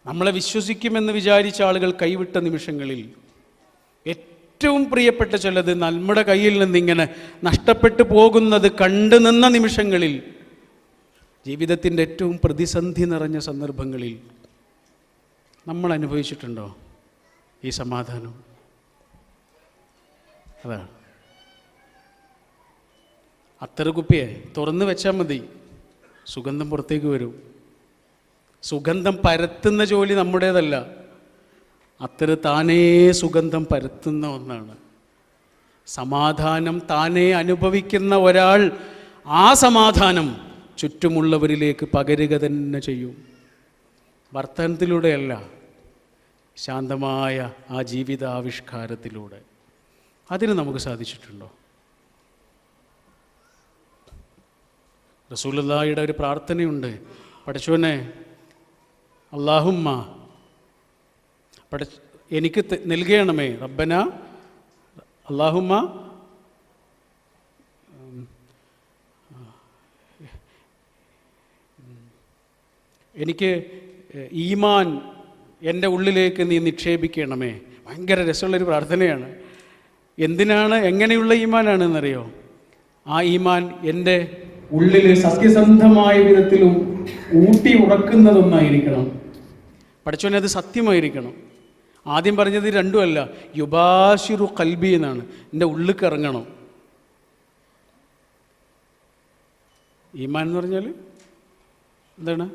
നമ്മളെ വിശ്വസിക്കുമെന്ന് വിചാരിച്ച ആളുകൾ കൈവിട്ട നിമിഷങ്ങളിൽ ഏറ്റവും പ്രിയപ്പെട്ട ചിലത് നമ്മുടെ കയ്യിൽ നിന്നിങ്ങനെ നഷ്ടപ്പെട്ടു പോകുന്നത് കണ്ടു നിന്ന നിമിഷങ്ങളിൽ, ജീവിതത്തിൻ്റെ ഏറ്റവും പ്രതിസന്ധി നിറഞ്ഞ സന്ദർഭങ്ങളിൽ നമ്മൾ അനുഭവിച്ചിട്ടുണ്ടോ ഈ സമാധാനം? അതാണ്. അത്തറ് കുപ്പിയെ തുറന്നു വെച്ചാൽ മതി, സുഗന്ധം പുറത്തേക്ക് വരും. സുഗന്ധം പരത്തുന്ന ജോലി നമ്മുടേതല്ല, അത്തറ് താനേ സുഗന്ധം പരത്തുന്ന ഒന്നാണ്. സമാധാനം താനേ അനുഭവിക്കുന്ന ഒരാൾ ആ സമാധാനം ചുറ്റുമുള്ളവരിലേക്ക് പകരുക തന്നെ ചെയ്യും. വർത്തനത്തിലൂടെയല്ല, ശാന്തമായ ആ ജീവിതാവിഷ്കാരത്തിലൂടെ. അതിന് നമുക്ക് സാധിച്ചിട്ടുണ്ടോ? റസൂലുള്ളാഹിയുടെ ഒരു പ്രാർത്ഥനയുണ്ട്, പടച്ചോനെ അല്ലാഹുമ്മ എനിക്ക് നൽകണമേ, റബ്ബന അല്ലാഹുമ്മ എനിക്ക് ഈമാൻ എൻ്റെ ഉള്ളിലേക്ക് നീ നിക്ഷേപിക്കണമേ. ഭയങ്കര രസമുള്ളൊരു പ്രാർത്ഥനയാണ്. എന്തിനാണ്, എങ്ങനെയുള്ള ഈമാനാണെന്നറിയോ? ആ ഈമാൻ എൻ്റെ ഉള്ളിൽ സത്യസന്ധമായ വിധത്തിലും ഊട്ടി ഉറക്കുന്നതൊന്നായിരിക്കണം. പഠിച്ചോനെ അത് സത്യമായിരിക്കണം. ആദ്യം പറഞ്ഞത് രണ്ടുമല്ല, യുബാശിറു കൽബി എന്നാണ്, എൻ്റെ ഉള്ളിലേക്ക് ഇറങ്ങണം. ഈമാൻ എന്ന് പറഞ്ഞാൽ എന്താണ്?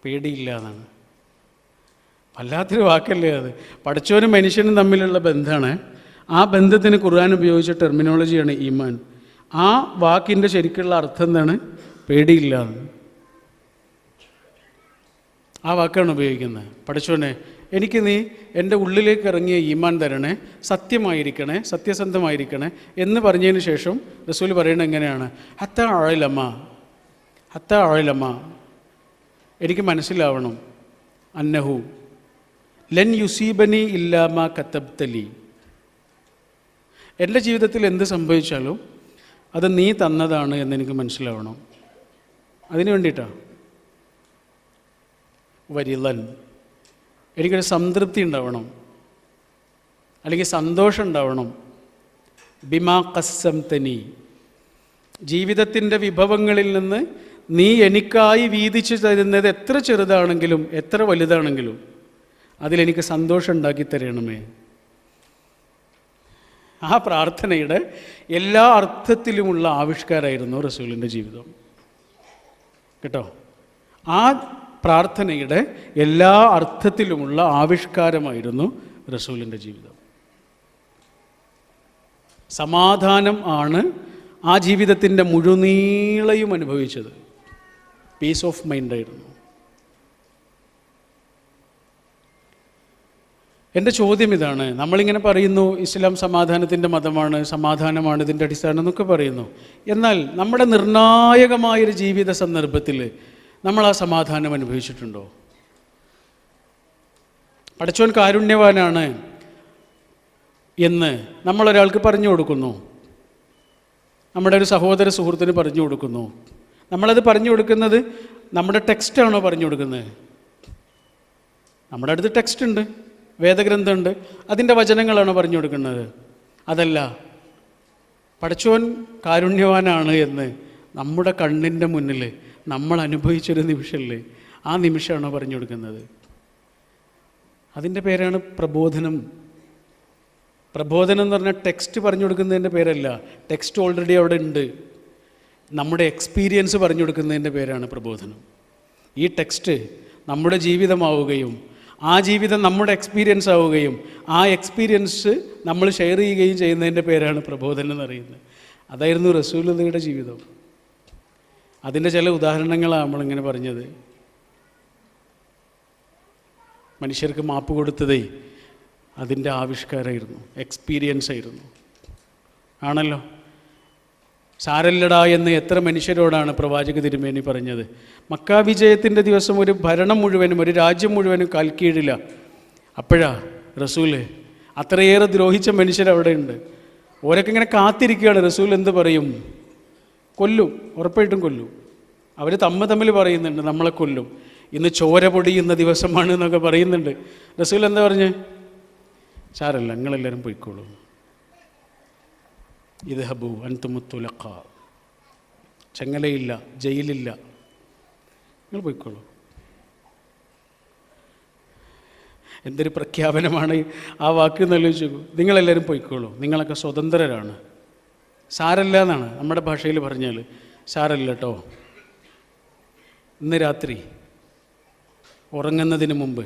പേടിയില്ല എന്നാണ്. വല്ലാത്തൊരു വാക്കല്ലേ അത്. പഠിച്ചവനും മനുഷ്യനും തമ്മിലുള്ള ബന്ധമാണ്. ആ ബന്ധത്തിന് ഖുർആൻ ഉപയോഗിച്ച ടെർമിനോളജിയാണ് ഈമാൻ. ആ വാക്കിൻ്റെ ശരിക്കുള്ള അർത്ഥം എന്താണ്? പേടിയില്ല എന്ന്. ആ വാക്കാണ് ഉപയോഗിക്കുന്നത്. പഠിച്ചോനെ എനിക്ക് നീ എൻ്റെ ഉള്ളിലേക്ക് ഇറങ്ങിയ ഈമാൻ തരണേ, സത്യമായിരിക്കണേ, സത്യസന്ധമായിരിക്കണേ എന്ന് പറഞ്ഞതിന് ശേഷം റസൂൽ പറയുന്നത് എങ്ങനെയാണ്? ഹത്ത ആഴലമ്മ എനിക്ക് മനസ്സിലാവണം, അന്നഹു ലൻ യുസീബനി ഇല്ലാമ കത്തബ്തലി, എൻ്റെ ജീവിതത്തിൽ എന്ത് സംഭവിച്ചാലും അത് നീ തന്നതാണ് എന്നെനിക്ക് മനസ്സിലാവണം. അതിനു വേണ്ടിയിട്ടാണ്. വരിലൻ എനിക്കൊരു സംതൃപ്തി ഉണ്ടാവണം, അല്ലെങ്കിൽ സന്തോഷം ഉണ്ടാവണം. ബിമാ ഖസ്സംതനി, ജീവിതത്തിൻ്റെ വിഭവങ്ങളിൽ നിന്ന് നീ എനിക്കായി വീതിച്ചു തരുന്നത് എത്ര ചെറുതാണെങ്കിലും എത്ര വലുതാണെങ്കിലും അതിലെനിക്ക് സന്തോഷം ഉണ്ടാക്കി തരണമേ. ആ പ്രാർത്ഥനയുടെ എല്ലാ അർത്ഥത്തിലുമുള്ള ആവിഷ്കാരമായിരുന്നു റസൂലിൻ്റെ ജീവിതം. കേട്ടോ, ആ പ്രാർത്ഥനയുടെ എല്ലാ അർത്ഥത്തിലുമുള്ള ആവിഷ്കാരമായിരുന്നു റസൂലിൻ്റെ ജീവിതം. സമാധാനം ആണ് ആ ജീവിതത്തിൻ്റെ മുഴുനീളയും അനുഭവിച്ചത്. പീസ് ഓഫ് മൈൻഡായിരുന്നു. എൻ്റെ ചോദ്യം ഇതാണ്. നമ്മളിങ്ങനെ പറയുന്നു ഇസ്ലാം സമാധാനത്തിൻ്റെ മതമാണ്, സമാധാനമാണ് ഇതിൻ്റെ അടിസ്ഥാനം എന്നൊക്കെ പറയുന്നു. എന്നാൽ നമ്മുടെ നിർണായകമായൊരു ജീവിത സന്ദർഭത്തിൽ നമ്മൾ ആ സമാധാനം അനുഭവിച്ചിട്ടുണ്ടോ? പടച്ചോൻ കാരുണ്യവാനാണ് എന്ന് നമ്മളൊരാൾക്ക് പറഞ്ഞു കൊടുക്കുന്നു, നമ്മുടെ ഒരു സഹോദര സുഹൃത്തിന് പറഞ്ഞു കൊടുക്കുന്നു. നമ്മളത് പറഞ്ഞു കൊടുക്കുന്നത് നമ്മുടെ ടെക്സ്റ്റാണോ പറഞ്ഞു കൊടുക്കുന്നത്? നമ്മുടെ അടുത്ത് ടെക്സ്റ്റ് ഉണ്ട്, വേദഗ്രന്ഥമുണ്ട്, അതിൻ്റെ വചനങ്ങളാണോ പറഞ്ഞു കൊടുക്കുന്നത്? അതല്ല, പടച്ചോൻ കാരുണ്യവാനാണ് എന്ന് നമ്മുടെ കണ്ണിൻ്റെ മുന്നിൽ നമ്മൾ അനുഭവിച്ചൊരു നിമിഷമല്ലേ, ആ നിമിഷമാണോ പറഞ്ഞു കൊടുക്കുന്നത്? അതിൻ്റെ പേരാണ് പ്രബോധനം. പ്രബോധനം എന്ന് പറഞ്ഞാൽ ടെക്സ്റ്റ് പറഞ്ഞു കൊടുക്കുന്നതിൻ്റെ പേരല്ല. ടെക്സ്റ്റ് ഓൾറെഡി അവിടെ ഉണ്ട്. നമ്മുടെ എക്സ്പീരിയൻസ് പറഞ്ഞു കൊടുക്കുന്നതിൻ്റെ പേരാണ് പ്രബോധനം. ഈ ടെക്സ്റ്റ് നമ്മുടെ ജീവിതമാവുകയും ആ ജീവിതം നമ്മുടെ എക്സ്പീരിയൻസ് ആവുകയും ആ എക്സ്പീരിയൻസ് നമ്മൾ ഷെയർ ചെയ്യുകയും ചെയ്യുന്നതിൻ്റെ പേരാണ് പ്രബോധനം എന്ന് പറയുന്നത്. അതായിരുന്നു റസൂലുള്ളാഹിയുടെ ജീവിതം. അതിൻ്റെ ചില ഉദാഹരണങ്ങളാണ് നമ്മളിങ്ങനെ പറഞ്ഞത്. മനുഷ്യർക്ക് മാപ്പ് കൊടുത്തതേ അതിൻ്റെ ആവിഷ്കാരമായിരുന്നു, എക്സ്പീരിയൻസ് ആയിരുന്നു. ആണല്ലോ. സാരല്ലടാ എന്ന് എത്ര മനുഷ്യരോടാണ് പ്രവാചക തിരുമേനി പറഞ്ഞത്. മക്ക വിജയത്തിൻ്റെ ദിവസം ഒരു ഭരണം മുഴുവനും, ഒരു രാജ്യം മുഴുവനും കാൽക്കീഴില്ല. അപ്പോഴാ റസൂല് അത്രയേറെ ദ്രോഹിച്ച മനുഷ്യരവിടെ ഉണ്ട്. ഓരൊക്കെ ഇങ്ങനെ കാത്തിരിക്കുകയാണ്. റസൂൽ എന്ത് പറയും? കൊല്ലും, ഉറപ്പായിട്ടും കൊല്ലും. അവർ തമ്മിൽ പറയുന്നുണ്ട് നമ്മളെ കൊല്ലും, ഇന്ന് ചോര പൊടിയുന്ന ദിവസമാണ് എന്നൊക്കെ പറയുന്നുണ്ട്. റസൂൽ എന്താ പറഞ്ഞ്? സാരല്ല, നിങ്ങളെല്ലാവരും പോയിക്കോളൂ. ഇത് ഹബു അൻതുമുത്തുലഖ, ചെങ്ങലയില്ല, ജയിലില്ല, നിങ്ങൾ പോയിക്കോളൂ. എന്തൊരു പ്രഖ്യാപനമാണ് ആ വാക്ക് എന്നാലോചിച്ചു. നിങ്ങളെല്ലാവരും പോയിക്കോളൂ, നിങ്ങളൊക്കെ സ്വതന്ത്രരാണ്, സാരല്ല എന്നാണ് നമ്മുടെ ഭാഷയിൽ പറഞ്ഞാൽ. സാരല്ല കേട്ടോ. ഇന്ന് രാത്രി ഉറങ്ങുന്നതിന് മുമ്പ്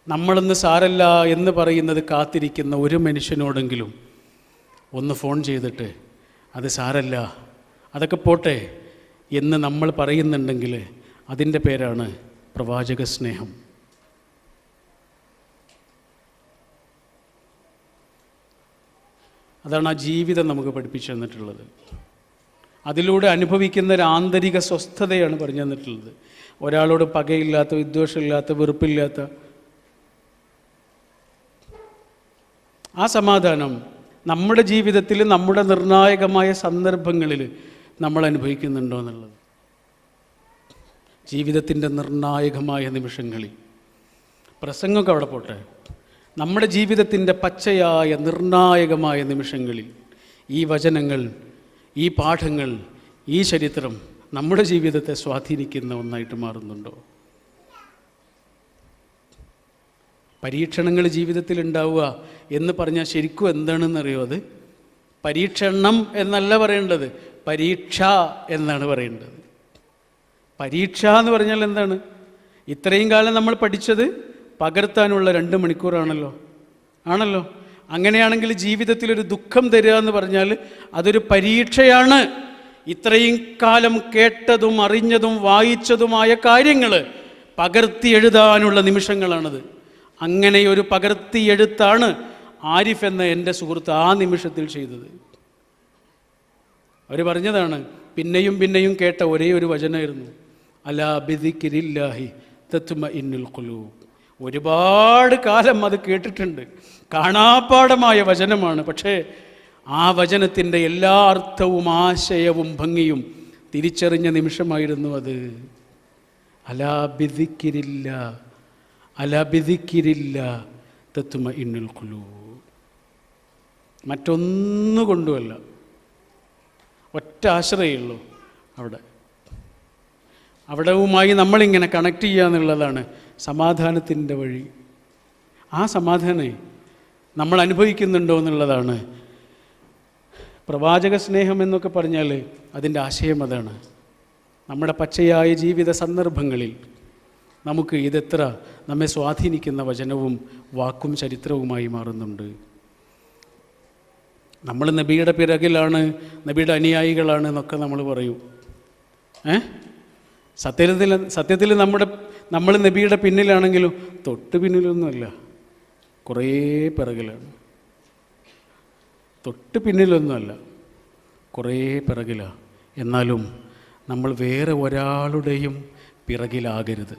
നമ്മളിന്ന് സാരല്ല എന്ന് പറയുന്നത് കാത്തിരിക്കുന്ന ഒരു മനുഷ്യനോടെങ്കിലും ഒന്ന് ഫോൺ ചെയ്തിട്ട് അത് സാരല്ല, അതൊക്കെ പോട്ടെ എന്ന് നമ്മൾ പറയുന്നുണ്ടെങ്കിൽ അതിൻ്റെ പേരാണ് പ്രവാചക സ്നേഹം. അതാണ് ആ ജീവിതം നമുക്ക് പഠിപ്പിച്ചു തന്നിട്ടുള്ളത്. അതിലൂടെ അനുഭവിക്കുന്ന ഒരു ആന്തരിക സ്വസ്ഥതയാണ് പറഞ്ഞു തന്നിട്ടുള്ളത്. ഒരാളോട് പകയില്ലാത്ത, വിദ്വേഷമില്ലാത്ത, വെറുപ്പില്ലാത്ത ആ സമാധാനം നമ്മുടെ ജീവിതത്തിൽ നമ്മുടെ നിർണായകമായ സന്ദർഭങ്ങളിൽ നമ്മൾ അനുഭവിക്കുന്നുണ്ടോ എന്നുള്ളത്. ജീവിതത്തിൻ്റെ നിർണായകമായ നിമിഷങ്ങളിൽ, പ്രസംഗമൊക്കെ അവിടെ പോട്ടെ, നമ്മുടെ ജീവിതത്തിൻ്റെ പച്ചയായ നിർണായകമായ നിമിഷങ്ങളിൽ ഈ വചനങ്ങൾ, ഈ പാഠങ്ങൾ, ഈ ചരിത്രം നമ്മുടെ ജീവിതത്തെ സ്വാധീനിക്കുന്ന ഒന്നായിട്ട് മാറുന്നുണ്ടോ? പരീക്ഷണങ്ങൾ ജീവിതത്തിൽ ഉണ്ടാവുക എന്ന് പറഞ്ഞാൽ ശരിക്കും എന്താണെന്നറിയോ? അത് പരീക്ഷണം എന്നല്ല പറയേണ്ടത്, പരീക്ഷ എന്നാണ് പറയേണ്ടത്. പരീക്ഷ എന്ന് പറഞ്ഞാൽ എന്താണ്? ഇത്രയും കാലം നമ്മൾ പഠിച്ചത് പകർത്താനുള്ള 2 മണിക്കൂറാണല്ലോ. ആണല്ലോ. അങ്ങനെയാണെങ്കിൽ ജീവിതത്തിലൊരു ദുഃഖം തരിക എന്ന് പറഞ്ഞാൽ അതൊരു പരീക്ഷയാണ്. ഇത്രയും കാലം കേട്ടതും അറിഞ്ഞതും വായിച്ചതുമായ കാര്യങ്ങൾ പകർത്തി എഴുതാനുള്ള നിമിഷങ്ങളാണത്. അങ്ങനെ ഒരു പകർത്തി എഴുത്താണ് ആരിഫ് എന്ന എൻ്റെ സുഹൃത്ത് ആ നിമിഷത്തിൽ ചെയ്തത്. അവർ പറഞ്ഞതാണ്, പിന്നെയും പിന്നെയും കേട്ട ഒരേ ഒരു വചനമായിരുന്നു, അലാ ബിദിക്രില്ലാഹി തത്മഇന്നുൽ ഖുലൂബ്. ഒരുപാട് കാലം അത് കേട്ടിട്ടുണ്ട്, കാണാപ്പാടമായ വചനമാണ്. പക്ഷേ ആ വചനത്തിൻ്റെ എല്ലാ അർത്ഥവും ആശയവും ഭംഗിയും തിരിച്ചറിഞ്ഞ നിമിഷമായിരുന്നു അത്. അലാ ബിദിക്രില്ലാഹ്, അലാ ബിദിക്രില്ലാഹ് തത്മഇന്നുൽ ഖുലൂബ്. മറ്റൊന്നുകൊണ്ടുമല്ല, ഒറ്റ ആശ്രയമുള്ളൂ അവിടവുമായി നമ്മളിങ്ങനെ കണക്ട് ചെയ്യുക എന്നുള്ളതാണ് സമാധാനത്തിൻ്റെ വഴി. ആ സമാധാനം നമ്മൾ അനുഭവിക്കുന്നുണ്ടോ എന്നുള്ളതാണ് പ്രവാചക സ്നേഹം എന്നൊക്കെ പറഞ്ഞാൽ അതിൻ്റെ ആശയം അതാണ്. നമ്മുടെ പച്ചയായ ജീവിത സന്ദർഭങ്ങളിൽ നമുക്ക് ഇതെത്ര നമ്മെ സ്വാധീനിക്കുന്ന വചനവും വാക്കും ചരിത്രവുമായി മാറുന്നുണ്ട്. നമ്മൾ നബിയുടെ പിറകിലാണ്, നബിയുടെ അനുയായികളാണ് എന്നൊക്കെ നമ്മൾ പറയും. സത്യത്തിൽ നമ്മൾ നബിയുടെ പിന്നിലാണെങ്കിലും തൊട്ട് പിന്നിലൊന്നുമല്ല, കുറേ പിറകിലാണ്. തൊട്ട് പിന്നിലൊന്നുമല്ല, കുറേ പിറകിലാണ്. എന്നാലും നമ്മൾ വേറെ ഒരാളുടെയും പിറകിലാകരുത്.